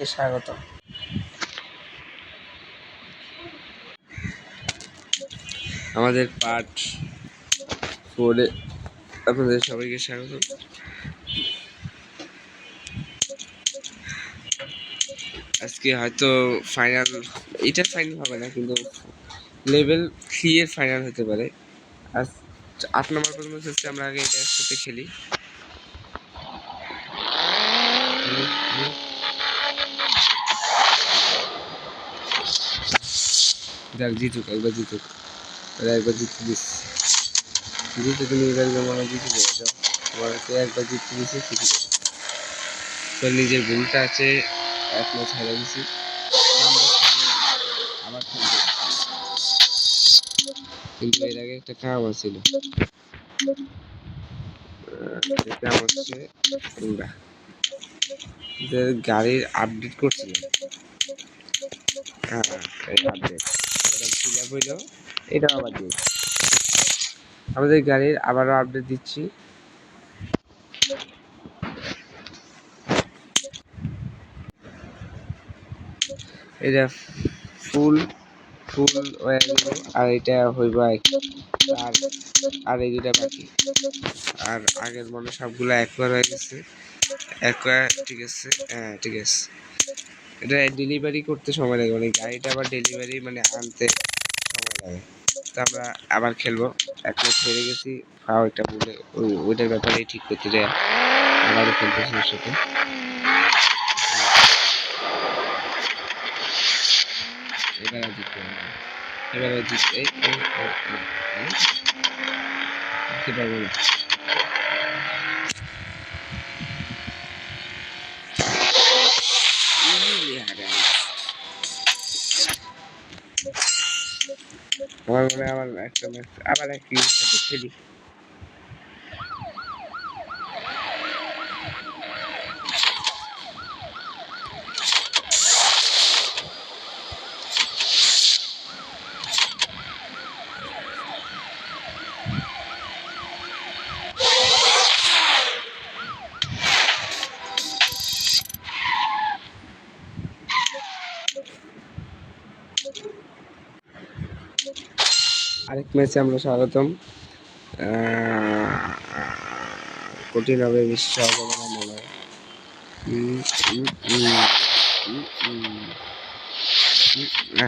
সবাইকে স্বাগত। আমাদের পার্ট 4-এ আপনাদের সবাইকে স্বাগত। আজকে হয়তো ফাইনাল, এটা ফাইনাল হবে না, কিন্তু লেভেল 3 এর ফাইনাল হতে পারে। আজ 8 নম্বর পর্যন্ত হচ্ছে, আমরা আগে এটা একসাথে খেলি। দেখ জিতুক, একবার জিতুক, একবার জিতে দিস, জিতে তুমি এবার মনে জিতে দেবে। তো তোমার একবার জিতে দিচ্ছে, জিতে দেবে। তো নিজের ভুলটা আছে, এক ম্যাচ হারিয়ে দিছি, আবার খেলবো। কিন্তু এর আগে একটা কাম আছিল, কাম হচ্ছে তোমরা গাড়ির আপডেট করছিলাম। হ্যাঁ, এই আপডেট এটা ফিল আপ হইলো, এটা আবার দিই। আমাদের গাড়ির আবারও আপডেট দিচ্ছি। এটা ফুল হয়ে গেল, আর এটা হইব, আর এই দুটা বাকি। আর আগের মনে সবগুলো একবার হয়ে গেছে, একবার। ঠিক আছে, হ্যাঁ ঠিক আছে। এটা ডেলিভারি করতে সময় লাগে, মানে গাড়িটা আবার ডেলিভারি মানে আনতে সময় লাগে। তো আমরা আবার খেলবো, এক ম্যাচ হেরে গেছি, ওইটা বলে ওইটার ব্যাপারে ঠিক করতে যায়, আবারও খেলতেছি ওর সাথে। এবার আর জিততে পারবো না, এবার জিততে পারবো না। আমার মনে হয় আমার একটা ম্যাচ আবার একই সাথে খেলি। আরেক ম্যাচে আমরা স্বাগতম। কঠিন হবে, বিশ্ব হবে না মনে হয়।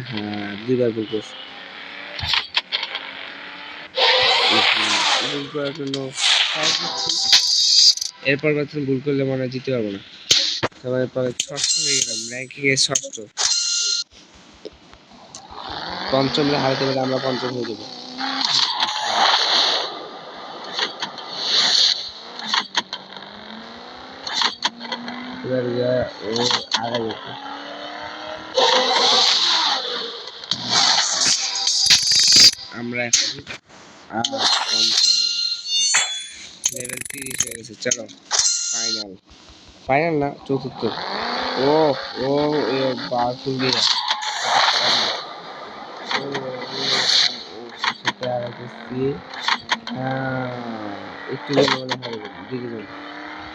হ্যাঁ, দুইবার ভুল করছি। ভুল করার জন্য এরপর ভুল করলে মনে হয় জিতে পারবো না। সবাই পরে ষষ্ঠ হয়ে গেলাম, র্যাঙ্কিং এ ষষ্ঠ। পঞ্চমে হারাতে পারে, আমরা পঞ্চম হয়ে যাবো। এবার ও আগে গেছে, আমরা এখন লেভেল 30 হয়ে গেছে। চলো ফাইনাল, ফাইনাল না চতুর্থ। ও ও বারফুল দিয়ে একটু মনে হয় দিকে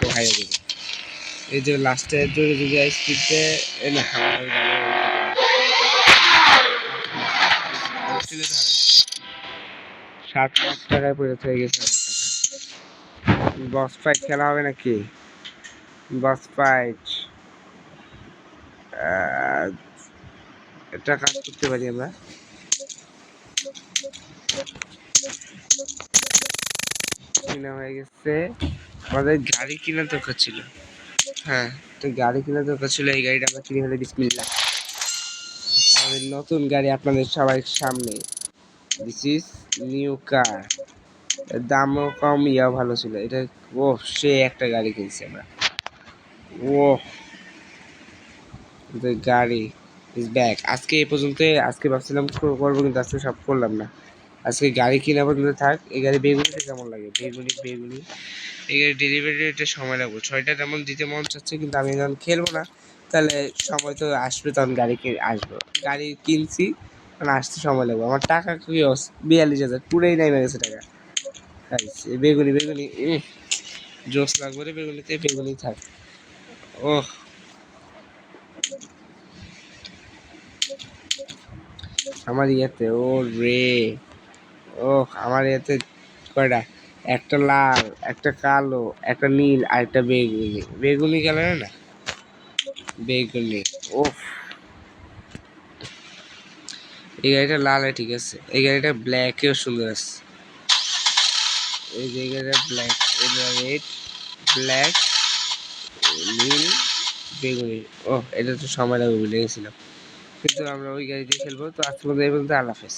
ও হারিয়ে যাবে। এই যে লাস্টের জোরে যদি স্পিডে না 60 টাকায় পড়ে হয়ে গেছে। বস ফাইট খেলা হবে নাকি? বস ফাইট একটা কাজ করতে পারি আমরা। কিনা হয়ে গেছে, আমাদের গাড়ি কিনা দরকার ছিল। হ্যাঁ, তো গাড়ি কিনা দরকার ছিল, এই গাড়িটা আমরা কিনে ফেলে বিসমিল্লাহ। আমাদের নতুন গাড়ি আপনাদের সবাই সামনে, দিস ইজ নিউ কার। দামও কম, ইয়াও ভালো ছিল এটা। ও সে একটা গাড়ি কিনছি আমরা। ও গাড়ি ইজ ব্যাক। আজকে এই পর্যন্ত, আজকে ভাবছিলাম করবো, কিন্তু আজকে সব করলাম না। আজকে গাড়ি কিনা পর্যন্ত থাক। এই গাড়ি বেগুনিতে কেমন লাগে? বেগুনি এই গাড়ি ডেলিভারি রেটে সময় লাগবে 6টা, তেমন দিতে মন চাচ্ছে, কিন্তু আমি যখন খেলবো না তাহলে সময় তো আসবে, তখন গাড়ি আসবো। গাড়ি কিনছি মানে আসতে সময় লাগবে। আমার টাকা কি 42,000 পুরেই নেমে গেছে টাকা। বেগুনি জোস লাগবে রে বেগুনিতে, বেগুনি থাক। ওহ আমার ইয়েতে ও রে, ও আমার ইয়েতে কয়টা, একটা লাল, একটা কালো, একটা নীল আর একটা বেগুনি। বেগুনি কালার না, বেগুনি। ও এই গাড়িটা লালে ঠিক আছে, এই গাড়িটা ব্ল্যাকেও সুন্দর আছে। এই যে গাড়িটা ব্ল্যাক, এটা রেড, ব্ল্যাক, নীল, বেগুনি। ও এটা তো সময় লাগবে ভুলে গেছিলাম, কিন্তু আমরা ওই গাড়ি দিয়ে খেলবো। তো আজকে এই পর্যন্ত, আল্লাহ হাফেজ।